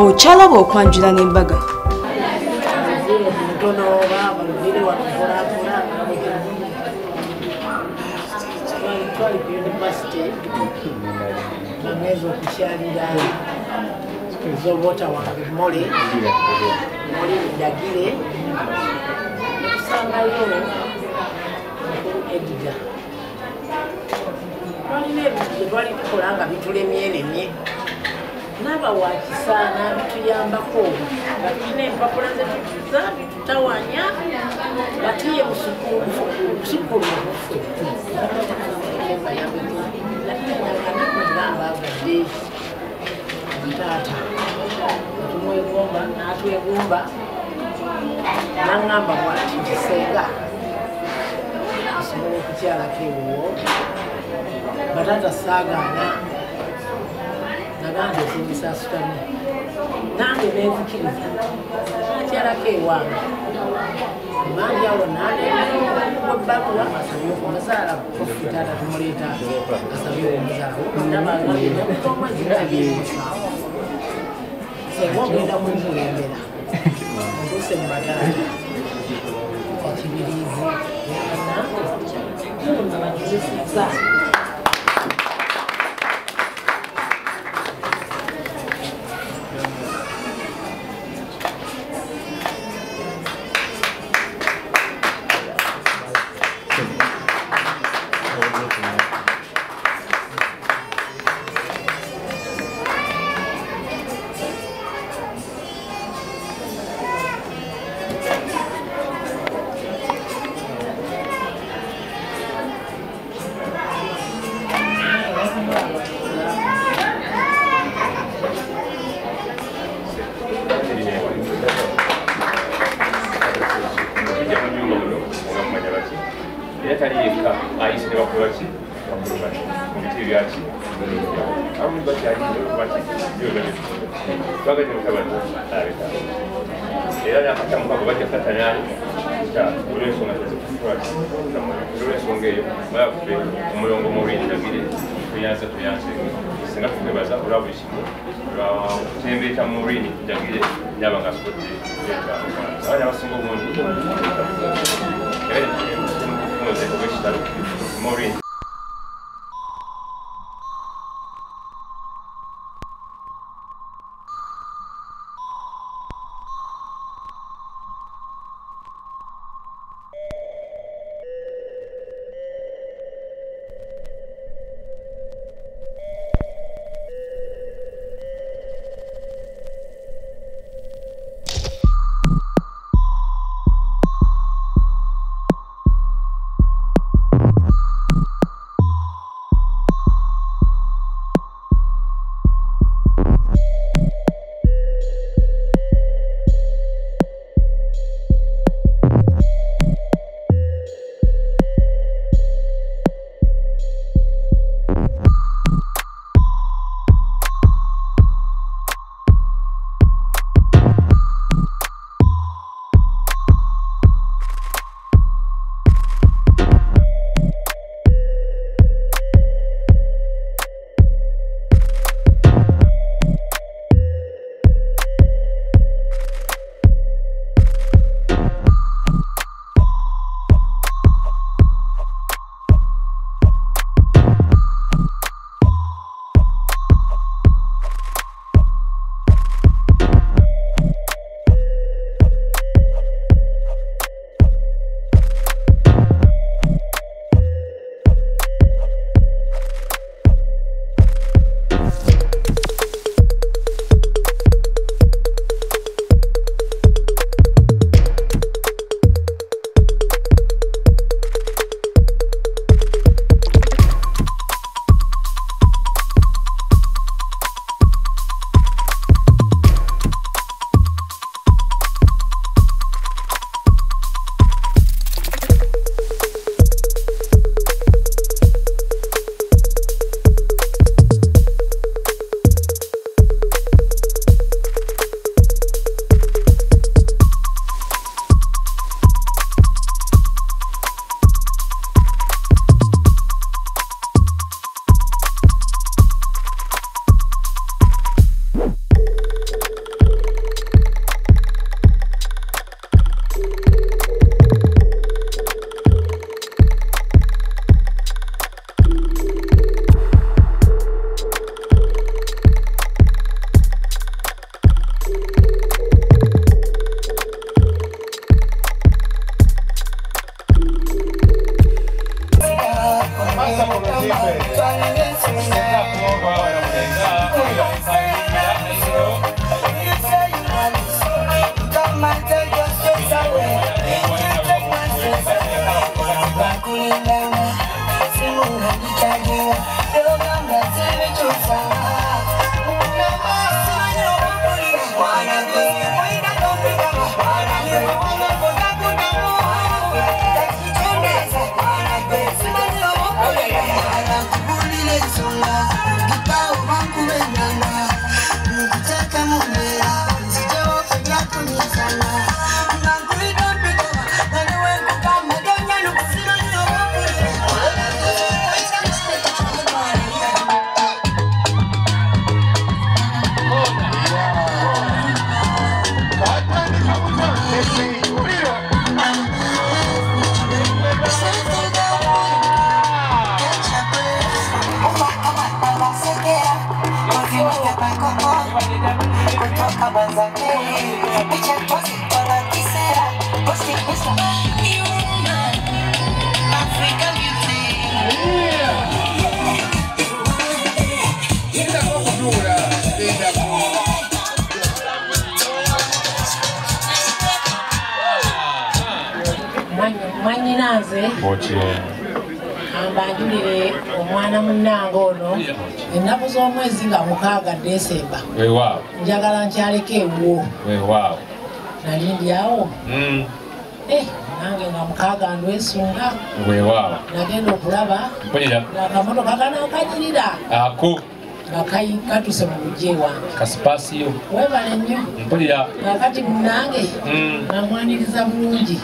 Okyalaba okwanjula n'embaga. Zobota wange mole ndagire okusangayo edda twalina ebintu bye twali tukola nga bitulemyenemye naba wakisaana bituyambako nga tulina empapula zetutuza bitutawanya batiye busukulu obuffe agadde taata tumwegomba n'atwegomba n'aŋŋamba bwati kisenga asobola okukyalako ewuwo bataata saagaana naganda esimbisa asutami nange neenzikiriza nakyalako ewange mangi awo nanebbaluwa asabye okumuzaala kofi taata tumuleeta asabye okumuzaala nabaaaomwezinaebyemusaawa senga ogenda mumulembera onduse mu bataata ekibiriivu nabagizisiza omulongo Maureen ndagire tuyanze singa tunebaza olwa buli kimu lwakutembeeta Maureen ndagire nyaba nga asobodde abaana abasinga obungi obwekitalo Maureen Mwanyinaze ambanjulire omwana munnange ono ennaku z'omwezi nga 6 Desemba njagala nkyaleko ewuwo nali ndyawo nange nga 6 ndwesunga nagenda okulaba akamotoka kanaakanyirira nga katuse mu bujje wange kasipasiyo webale nnyo kakati munnange namwaniriza bulungi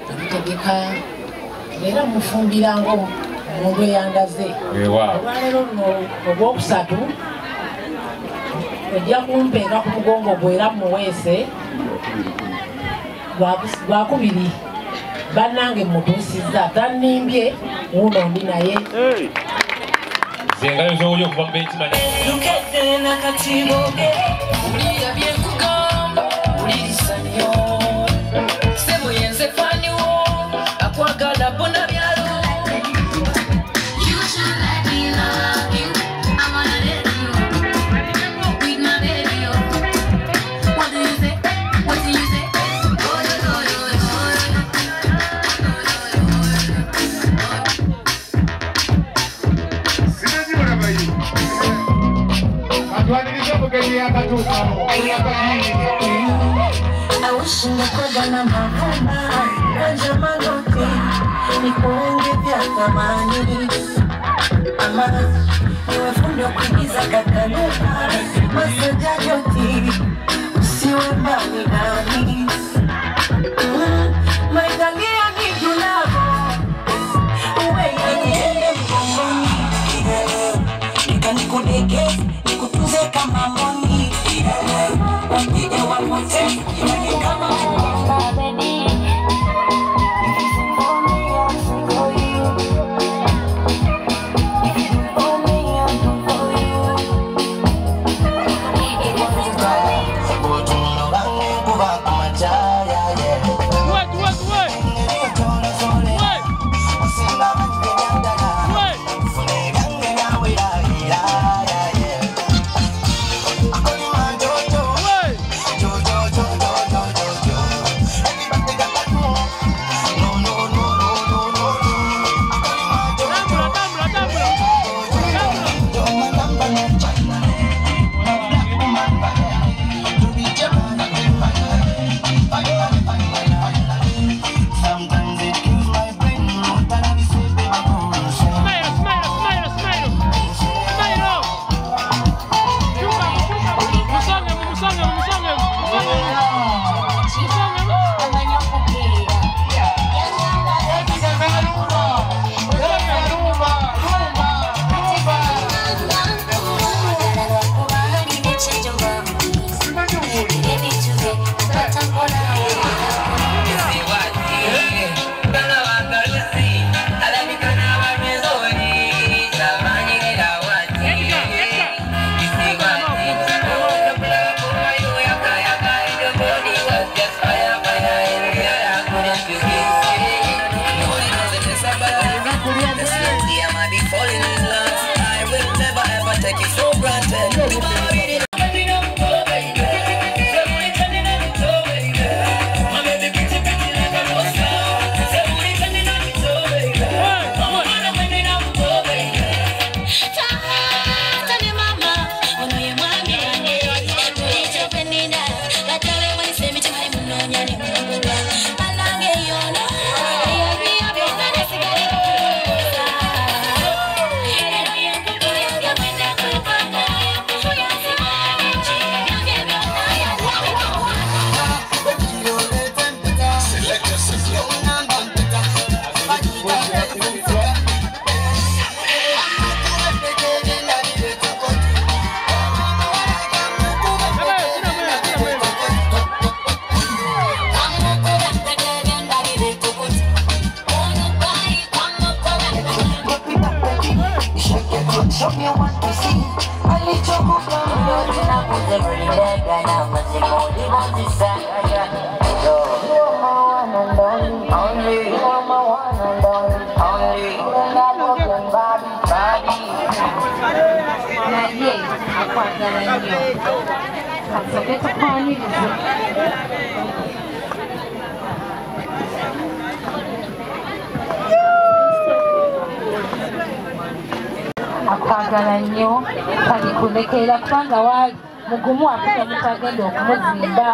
amutegeka era mufumbira omuntu eyandaze olwaleero luno ogwokusatu ojja kumpeeka ku mugongo gwe era mumuweese lwakubiri bannange mutuusizza tannimbye wuuno ndi naye zengayo z'oli okuva mu bentimanya lukedde nakatiboge ulira byekugamba ulirisa nnyo sebo yenze faniwo akwagala bona byalo Awushinda kwagana mavumba kanja malote nikuonge vya thamani ama niwe fundi wa kuigiza kakaluka masaja joti usiwe mbali nami maitangia ni julavo uwe yanyende mgongoni nikanikudeke nikutuze kama moni wapige wapote imani kama baby akwagala nnyo kalikulekera kubanga wali mugumu akuga mutagenda okumuzimba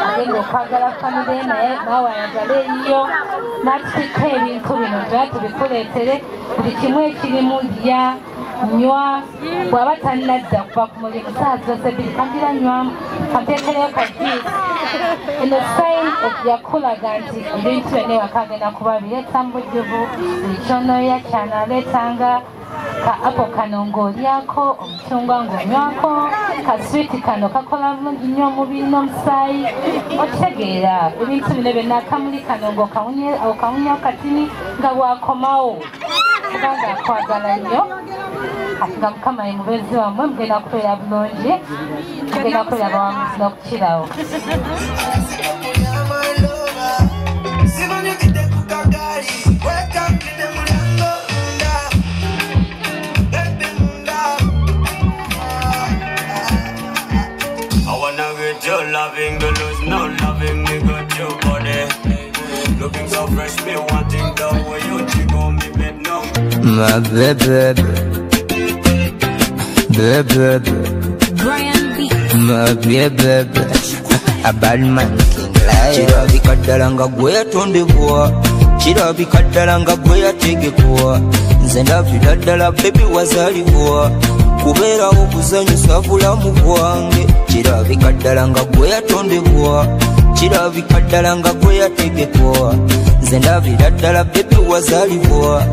agenda okwagala famire naye nawe ayagala eyiyo n'atutika ebintu bino ddala tubikuleetere buli kimu ekirimu lya nywa bw'aba tannadda kuva ku mulimu saa zose bbiri kagira nywamu kampeekereyo kajuisi eno sayini yakulaga nti ebintu byonna ewakagenda kuba bireeta mu bujjuvu buli kyonoya kyanaleetanga ka apo kano ng'olyako omucungwa ng'onywako ka switi kano kakola bulungi nnyo omubiri n'omusaayi okitegeera ebintu bino byonna akamuli kano ng'okawunyawo katini nga bwakomawo kubanga akwagala nnyo nga mukama ye mubeezi wammwe mugenda kubeera bulungi mugenda kubeera bawamuzi n'okukirawo You're loving, but there's no loving me, got your body. Looking so fresh, me wanting the way you chick on me, but no. My baby, baby, my baby, a bad man king liar. Chirabi kadalanga goya tonde boa, chirabi kadalanga goya tege boa. Zenda vidadala baby wazali boa. Kubera okuzanyusa bulamu bwange kirabika ddala nga gwe yatondebwa kirabika ddala nga gwe yategekwa nze ndabira ddala bebi wazalibwa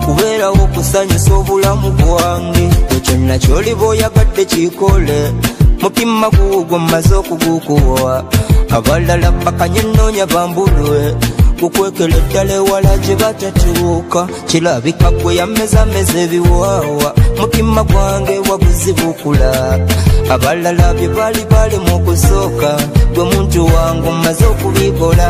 kubera okusanyusa obulamu bwange kyonna ky'oliba oyagadde kikole mutima gugwo mmaze okugukuwa abalala bakanye nnoonya bambulwe kukwekera eddala ewala gye batatuuka kirabika gwe yamezameza ebiwaawa mutima gwange waguzibukula abalala bye baali balemu okusooka gwe muntu wange mmaze okubikola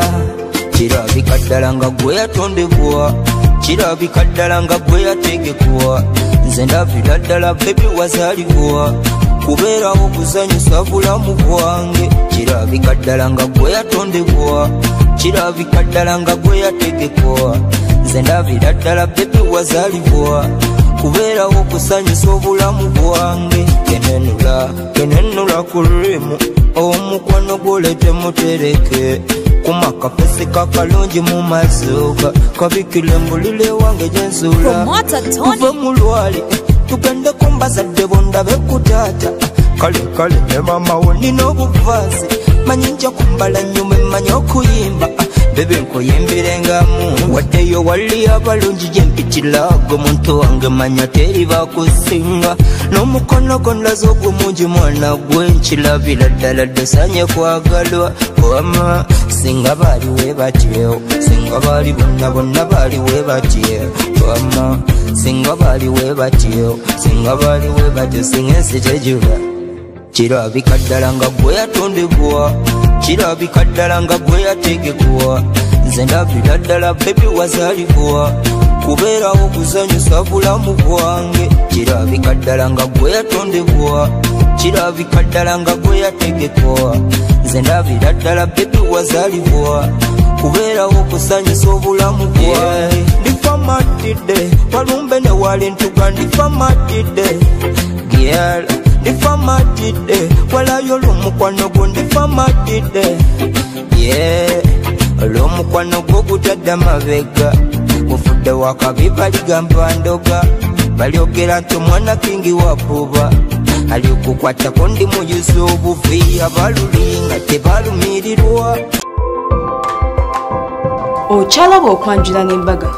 kirabika ddala nga gwe yatondebwa kirabika ddala nga gwe yategekwa nze ndabira ddala bebi wazalibwa kubeera okuzanyusa bulamu bwange kirabika ddala nga gwe yatondebwa kirabika ddala nga gwe yategekwa nze ndabira ddala bebi wazalibwa kubeera okusanyusa obulamu bwange kenenula ku rimu omukwano gwolete mutereke kumakapesi kakalungi mu mazuuka kabikile mbulire wange gyensuula kuve mu lwali tugende kumbazadde bondabe kutaata kale ne mama wo nina obuvaasi manyi nja kumbala nyuma emanyi okuyimba bebe nkuyimbirengamu waddeyo wali abalungi gyempitirago muntu wange manya teri bakusinga n'omukono gondaza ogwo mungi mwana gwe nkirabira ddala ddesanye kwagalwa wama singa baali we batyewo singa baali bonna baali we batyewo wama singa baali we batyewo singa baali we batyo singa ensi tegiba kirabika ddala nga gwe yatondebwa kirabika ddala nga gwe yategekwa nze ndabira ddala bebi wazalibwa kubeera okuzanyusa bulamu bwange kirabika ddala nga gwe yatondebwa kirabika ddala nga gwe yategekwa nze ndabira ddala bebi wazalibwa kubeera okusanyusa obulamu bwange ndifamatidde walumbe ne wali ntuga ndifamatidde gyal ndifamatidde walayo olw'omukwano gwo ndifamatidde olw'omukwano gwo gutadde amabega bufudde wakabi baligamba ndoga balyogera nti omwana kingi wabuba ali okukwatako ndi muyuza obuvi abaluli nga tebalumirirwa okyalaba okwanjula n'embaga